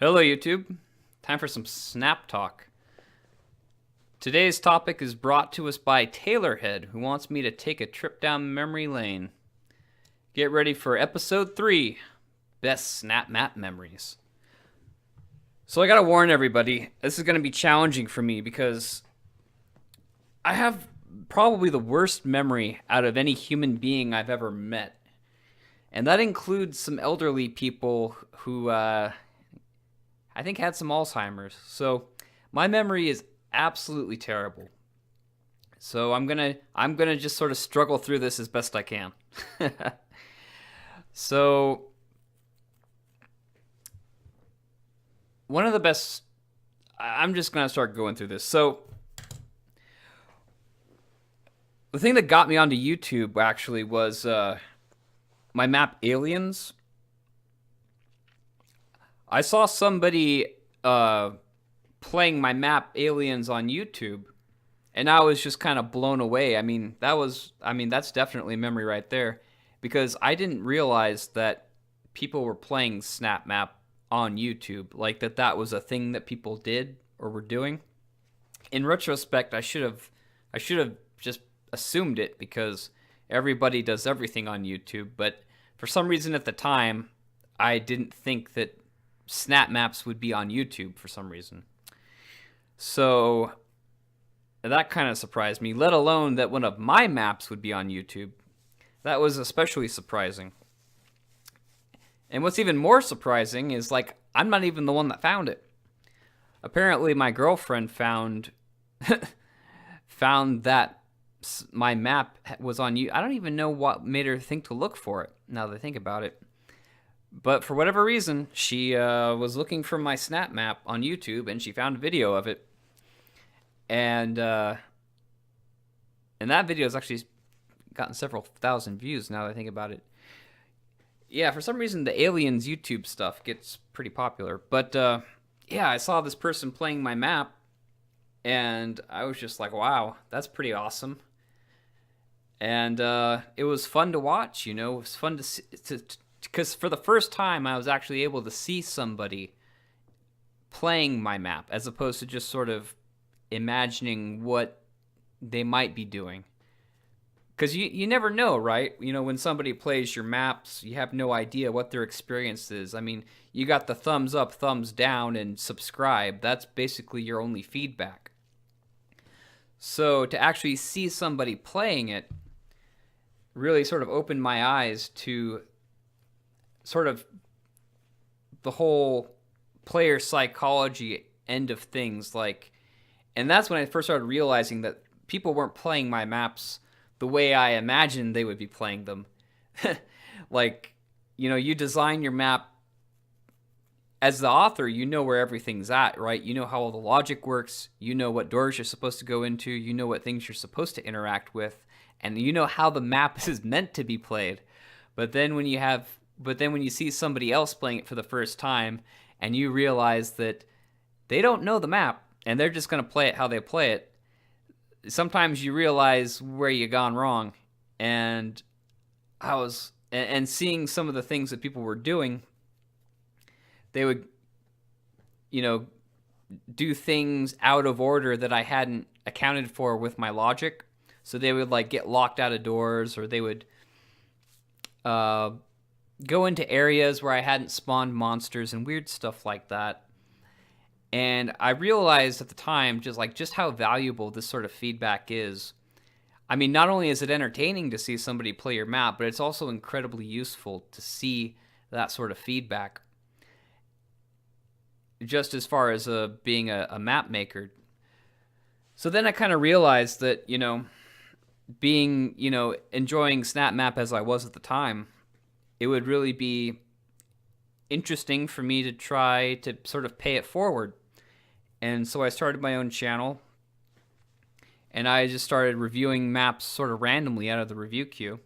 Hello YouTube, time for some Snap Talk. Today's topic is brought to us by Taylorhead, who wants me to take a trip down memory lane. Get ready for episode 3, Best Snapmap Memories. So I gotta warn everybody, this is gonna be challenging for me because I have probably the worst memory out of any human being I've ever met. And that includes some elderly people who I think had some Alzheimer's. So my memory is absolutely terrible. So I'm gonna just sort of struggle through this as best I can. So one of the best, I'm just gonna start going through this. So the thing that got me onto YouTube actually was my map Aliens. I saw somebody playing my map Aliens on YouTube, and I was just kind of blown away. That's definitely a memory right there, because I didn't realize that people were playing Snapmap on YouTube, like that was a thing that people did or were doing. In retrospect, I should have just assumed it because everybody does everything on YouTube, but for some reason at the time, I didn't think that Snap maps would be on YouTube for some reason. So that kind of surprised me, let alone that one of my maps would be on YouTube. That was especially surprising. And what's even more surprising is, like, I'm not even the one that found it. Apparently my girlfriend found that my map was on YouTube. I don't even know what made her think to look for it, now that I think about it. But for whatever reason, she was looking for my Snap map on YouTube, and she found a video of it. And that video has actually gotten several thousand views now that I think about it. Yeah, for some reason, the Aliens YouTube stuff gets pretty popular. But yeah, I saw this person playing my map, and I was just like, wow, that's pretty awesome. And it was fun to watch, you know. It was fun to see, because for the first time, I was actually able to see somebody playing my map, as opposed to just sort of imagining what they might be doing. Because you never know, right? You know, when somebody plays your maps, you have no idea what their experience is. I mean, you got the thumbs up, thumbs down, and subscribe. That's basically your only feedback. So to actually see somebody playing it really sort of opened my eyes to sort of the whole player psychology end of things, like, and that's when I first started realizing that people weren't playing my maps the way I imagined they would be playing them. Like, you know, you design your map as the author, you know where everything's at, right? You know how all the logic works, you know what doors you're supposed to go into, you know what things you're supposed to interact with, and you know how the map is meant to be played. But then when you see somebody else playing it for the first time, and you realize that they don't know the map, and they're just going to play it how they play it, sometimes you realize where you gone wrong. And seeing some of the things that people were doing, they would, you know, do things out of order that I hadn't accounted for with my logic. So they would, like, get locked out of doors, or they would go into areas where I hadn't spawned monsters and weird stuff like that. And I realized at the time just how valuable this sort of feedback is. I mean, not only is it entertaining to see somebody play your map, but it's also incredibly useful to see that sort of feedback. Just as far as being a map maker. So then I kind of realized that, you know, being, you know, enjoying Snapmap as I was at the time, it would really be interesting for me to try to sort of pay it forward. And so I started my own channel, and I just started reviewing maps sort of randomly out of the review queue.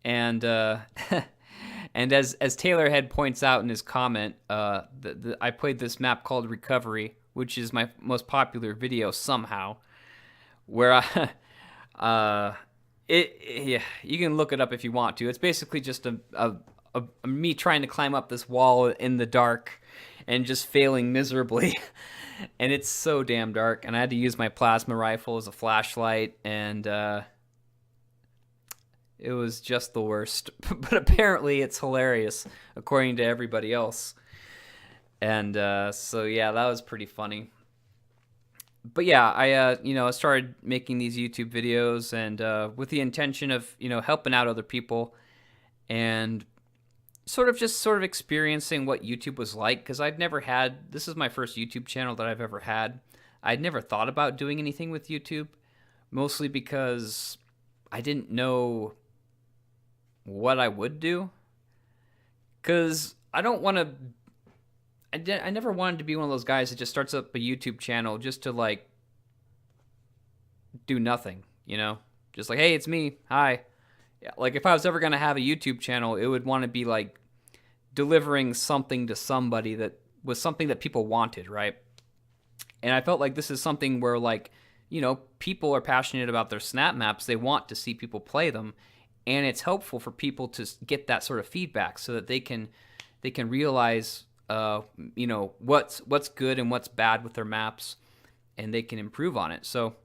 And and as Taylorhead points out in his comment, I played this map called Recovery, which is my most popular video somehow, where yeah, you can look it up if you want to. It's basically just me trying to climb up this wall in the dark and just failing miserably. And it's so damn dark, and I had to use my plasma rifle as a flashlight, and it was just the worst. But apparently it's hilarious, according to everybody else. And so yeah, that was pretty funny. But yeah, I started making these YouTube videos, and with the intention of helping out other people, and sort of experiencing what YouTube was like, because this is my first YouTube channel that I've ever had. I'd never thought about doing anything with YouTube, mostly because I didn't know what I would do, because I never wanted to be one of those guys that just starts up a YouTube channel just to like do nothing, just like, hey, it's me, hi. Yeah, like if I was ever going to have a YouTube channel, it would want to be like delivering something to somebody that was something that people wanted, right? And I felt like this is something where, like, people are passionate about their snap maps. They want to see people play them, and it's helpful for people to get that sort of feedback so that they can realize what's good and what's bad with their maps, and they can improve on it. So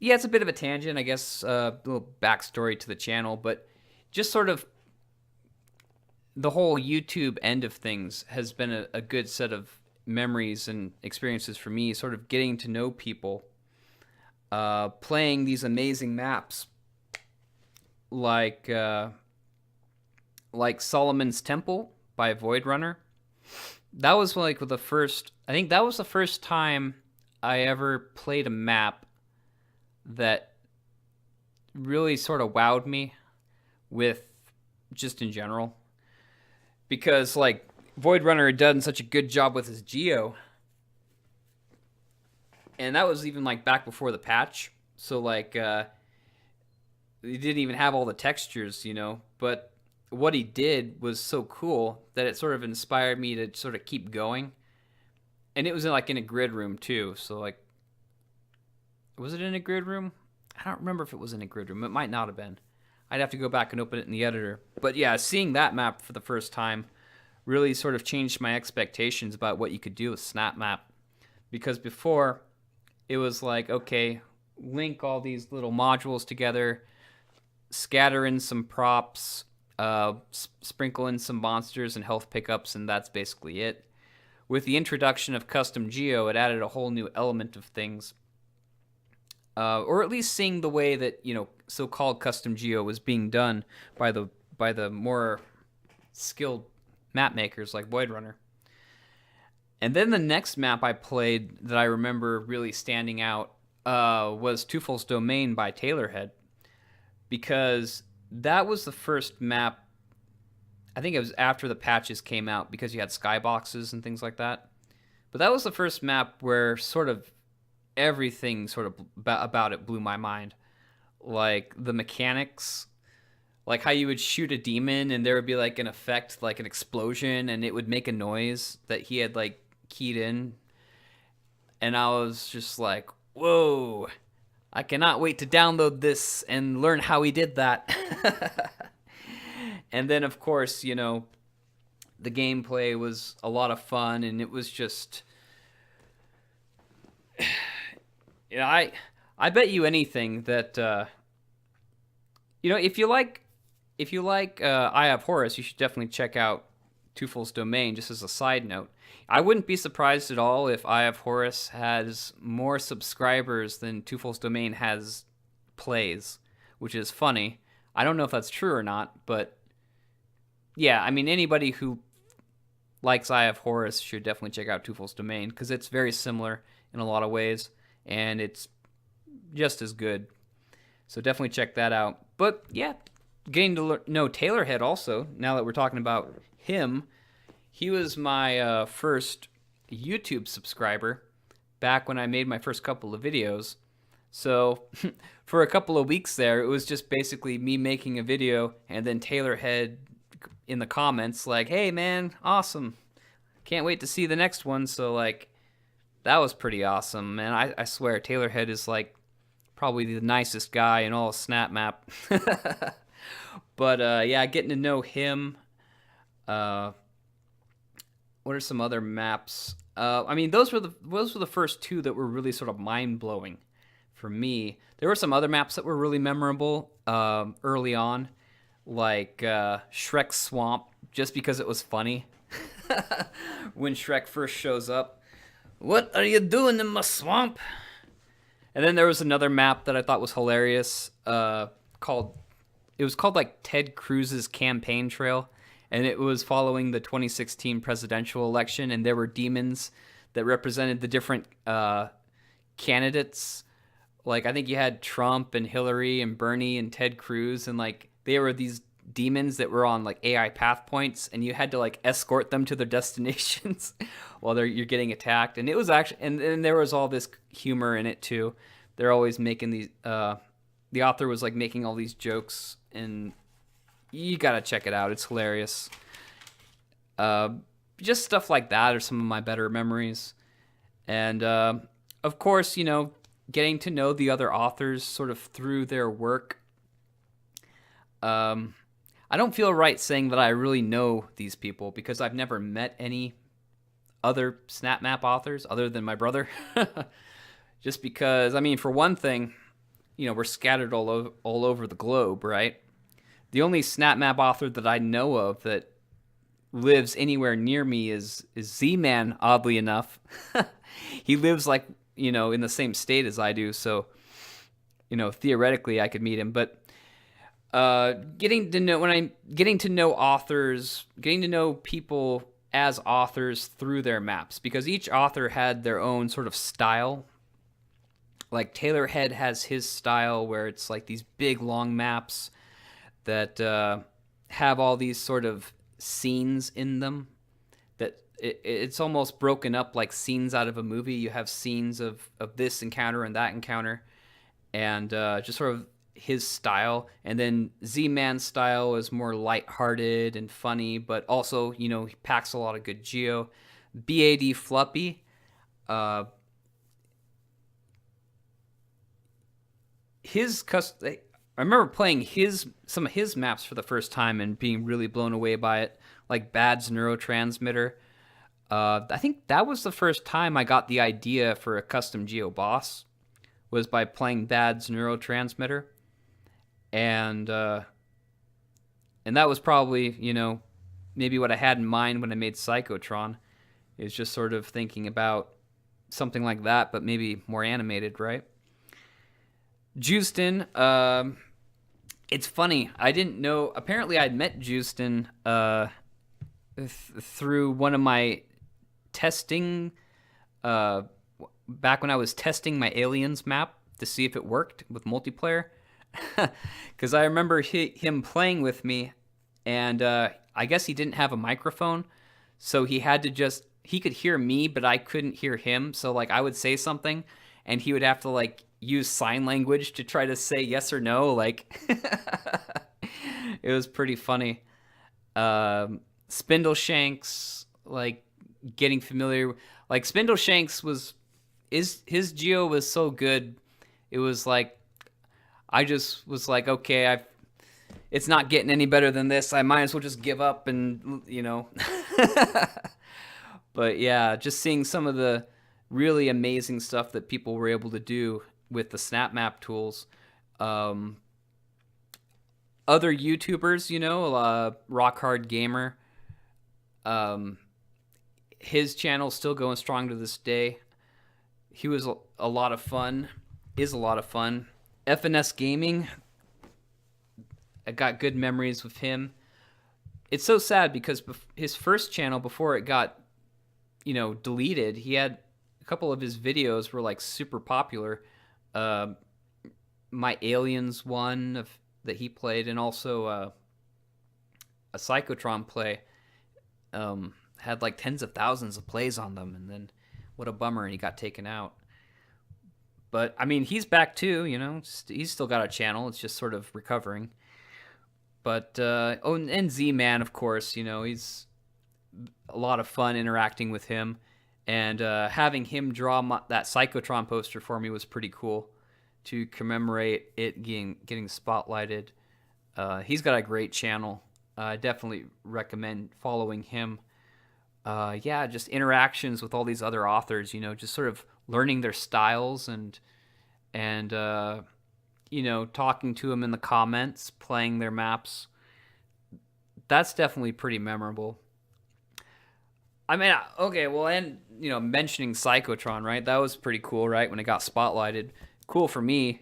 yeah, it's a bit of a tangent, I guess, a little backstory to the channel, but just sort of the whole YouTube end of things has been a good set of memories and experiences for me, sort of getting to know people, playing these amazing maps like Solomon's Temple by Void Runner. That was like the first time I ever played a map that really sort of wowed me with just in general, because like Void Runner had done such a good job with his geo, and that was even like back before the patch, so like he didn't even have all the textures, but what he did was so cool that it sort of inspired me to sort of keep going. And it was in a grid room too, so like, was it in a grid room? I don't remember if it was in a grid room. It might not have been. I'd have to go back and open it in the editor. But yeah, seeing that map for the first time really sort of changed my expectations about what you could do with Snapmap. Because before, it was like, okay, link all these little modules together, scatter in some props, sprinkle in some monsters and health pickups, and that's basically it. With the introduction of custom geo, it added a whole new element of things. Or at least seeing the way that so-called custom geo was being done by the more skilled map makers like Void Runner. And then the next map I played that I remember really standing out was Tuful's Domain by Taylorhead, because that was the first map. I think it was after the patches came out, because you had skyboxes and things like that. But that was the first map where sort of everything sort of about it blew my mind. Like the mechanics, like how you would shoot a demon and there would be like an effect, like an explosion, and it would make a noise that he had like keyed in. And I was just like, whoa, I cannot wait to download this and learn how he did that. And then of course, the gameplay was a lot of fun, and it was just, I bet you anything that if you like Eye of Horus, you should definitely check out Tuful's Domain. Just as a side note, I wouldn't be surprised at all if Eye of Horus has more subscribers than Tuful's Domain has plays, which is funny. I don't know if that's true or not, but yeah, I mean, anybody who likes Eye of Horus should definitely check out Tuful's Domain, because it's very similar in a lot of ways, and it's just as good. So definitely check that out. But yeah, getting to know Taylorhead also, now that we're talking about him, he was my first YouTube subscriber back when I made my first couple of videos. So for a couple of weeks there, it was just basically me making a video, and then Taylorhead in the comments like, hey man, awesome, can't wait to see the next one. So like, that was pretty awesome, man. I swear Taylorhead is like probably the nicest guy in all of Snapmap. But yeah, getting to know him, What are some other maps? I mean, those were the first two that were really sort of mind blowing for me. There were some other maps that were really memorable early on, like Shrek Swamp, just because it was funny. When Shrek first shows up, what are you doing in my swamp? And then there was another map that I thought was hilarious, called like Ted Cruz's campaign trail, and it was following the 2016 presidential election, and there were demons that represented the different candidates. Like, I think you had Trump and Hillary and Bernie and Ted Cruz, and like they were these demons that were on like AI path points, and you had to like escort them to their destinations while you're getting attacked. And it was actually, and there was all this humor in it too. They're always making these. The author was like making all these jokes, and you gotta check it out. It's hilarious. Just stuff like that are some of my better memories, and of course, getting to know the other authors sort of through their work. I don't feel right saying that I really know these people because I've never met any other Snapmap authors other than my brother. Just because, I mean, for one thing, we're scattered all over the globe, right? The only Snapmap author that I know of that lives anywhere near me is Z-Man, oddly enough. He lives like, in the same state as I do, so, theoretically I could meet him. But getting to know authors, getting to know people as authors through their maps, because each author had their own sort of style. Like Taylor Head has his style where it's like these big long maps that have all these sort of scenes in them. That it's almost broken up like scenes out of a movie. You have scenes of this encounter and that encounter, and just sort of his style. And then Z-Man's style is more lighthearted and funny, but also, he packs a lot of good geo. BAD Fluppy, I remember playing some of his maps for the first time and being really blown away by it, like Bad's Neurotransmitter. I think that was the first time I got the idea for a custom geo boss, was by playing Bad's Neurotransmitter. And that was probably, maybe what I had in mind when I made Psychotron, is just sort of thinking about something like that, but maybe more animated, right? Justin, it's funny. I didn't know. Apparently, I'd met Justin through one of my testing. Back when I was testing my Aliens map to see if it worked with multiplayer, because I remember him playing with me, and I guess he didn't have a microphone, so he had to he could hear me, but I couldn't hear him. So like I would say something, and he would have to like use sign language to try to say yes or no. Like it was pretty funny. Spindleshanks, like getting familiar. Like Spindleshanks his geo was so good. It was like I just was like, okay, it's not getting any better than this. I might as well just give up and But yeah, just seeing some of the really amazing stuff that people were able to do with the Snapmap tools. Other YouTubers, Rock Hard Gamer, his channel's still going strong to this day. He was a lot of fun, is a lot of fun. FNS Gaming, I got good memories with him. It's so sad because his first channel, before it got, deleted, he had a couple of his videos were like super popular. My Aliens one that he played, and also a Psychotron play, had like tens of thousands of plays on them, and then what a bummer, and he got taken out. But I mean, he's back too, he's still got a channel. It's just sort of recovering. But and Z-Man, of course, he's a lot of fun interacting with him, and having him draw that Psychotron poster for me was pretty cool to commemorate it getting spotlighted. He's got a great channel. I definitely recommend following him. yeah, just interactions with all these other authors, just sort of learning their styles and talking to them in the comments, playing their maps. That's definitely pretty memorable. I mean, okay, well, and mentioning Psychotron, right? That was pretty cool, right? When it got spotlighted, cool for me,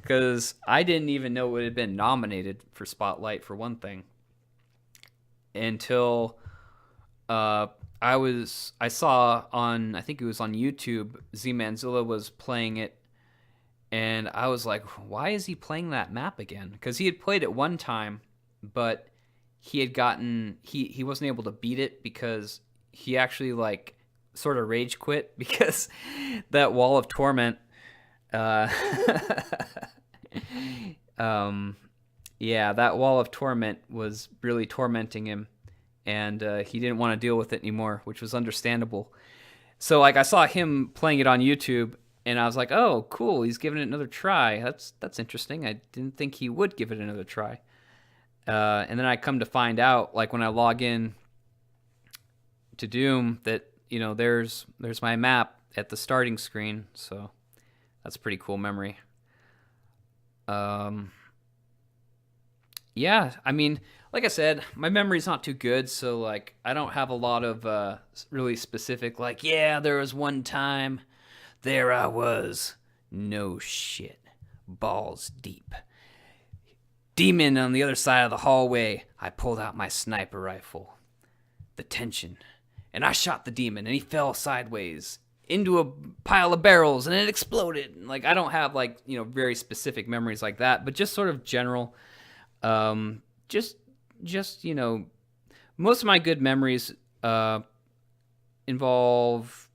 because I didn't even know it had been nominated for Spotlight for one thing until I saw on, I think it was on YouTube, Z Manzilla was playing it, and I was like, why is he playing that map again? Because he had played it one time, but he had gotten he wasn't able to beat it because he actually like sort of rage quit because that wall of torment yeah, that wall of torment was really tormenting him, and he didn't want to deal with it anymore, which was understandable. So like I saw him playing it on YouTube, and I was like, oh cool, he's giving it another try. That's interesting. I didn't think he would give it another try. And then I come to find out, like when I log in to Doom, that there's my map at the starting screen. So that's a pretty cool memory. Yeah, I mean, like I said, my memory's not too good, so like I don't have a lot of really specific, like, yeah, there was one time, there I was, no shit, balls deep. Demon on the other side of the hallway. I pulled out my sniper rifle. The tension. And I shot the demon, and he fell sideways into a pile of barrels, and it exploded. Like, I don't have, like, very specific memories like that, but just sort of general. Just most of my good memories involve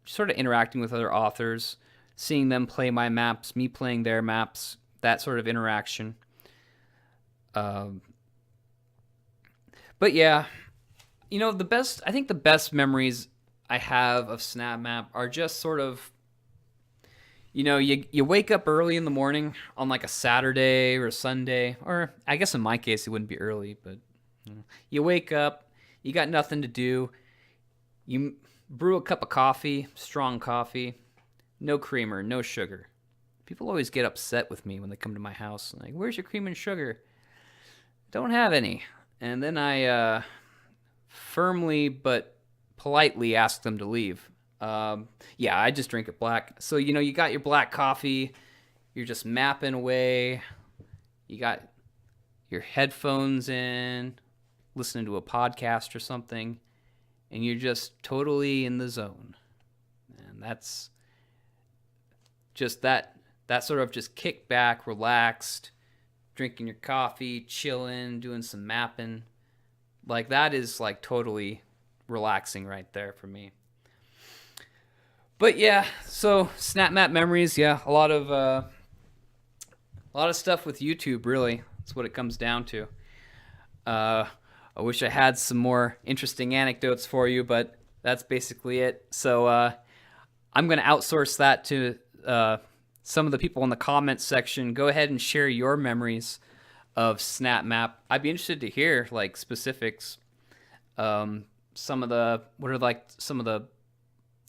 sort of interacting with other authors, seeing them play my maps, me playing their maps, that sort of interaction. But yeah, I think the best memories I have of Snapmap are just sort of, you wake up early in the morning on like a Saturday or a Sunday, or I guess in my case it wouldn't be early, but you wake up, you got nothing to do, you brew a cup of coffee, strong coffee, no creamer, no sugar. People always get upset with me when they come to my house, like, where's your cream and sugar? Don't have any. And then I firmly but politely ask them to leave. Yeah, I just drink it black. So, you got your black coffee. You're just mapping away. You got your headphones in, listening to a podcast or something, and you're just totally in the zone. And that's just that sort of just kick back, relaxed, drinking your coffee, chilling, doing some mapping. Like, that is like totally relaxing right there for me. But yeah, so Snapmap memories, yeah, a lot of stuff with YouTube, really. That's what it comes down to. I wish I had some more interesting anecdotes for you, but that's basically it. So I'm going to outsource that to some of the people in the comments section. Go ahead and share your memories of Snapmap. I'd be interested to hear like specifics. Some of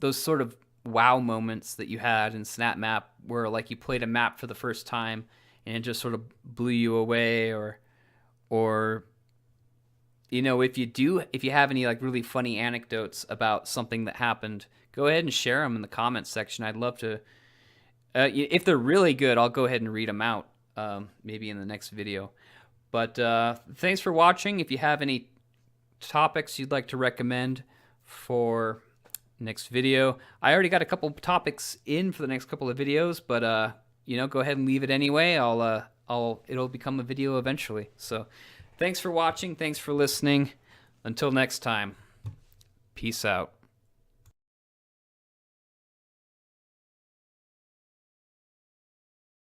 those sort of wow moments that you had in Snapmap where like you played a map for the first time and it just sort of blew you away, or if you have any like really funny anecdotes about something that happened, go ahead and share them in the comments section. I'd love to. If they're really good, I'll go ahead and read them out, maybe in the next video. But thanks for watching. If you have any topics you'd like to recommend for next video, I already got a couple topics in for the next couple of videos, but go ahead and leave it anyway. It'll become a video eventually. So thanks for watching. Thanks for listening. Until next time, peace out.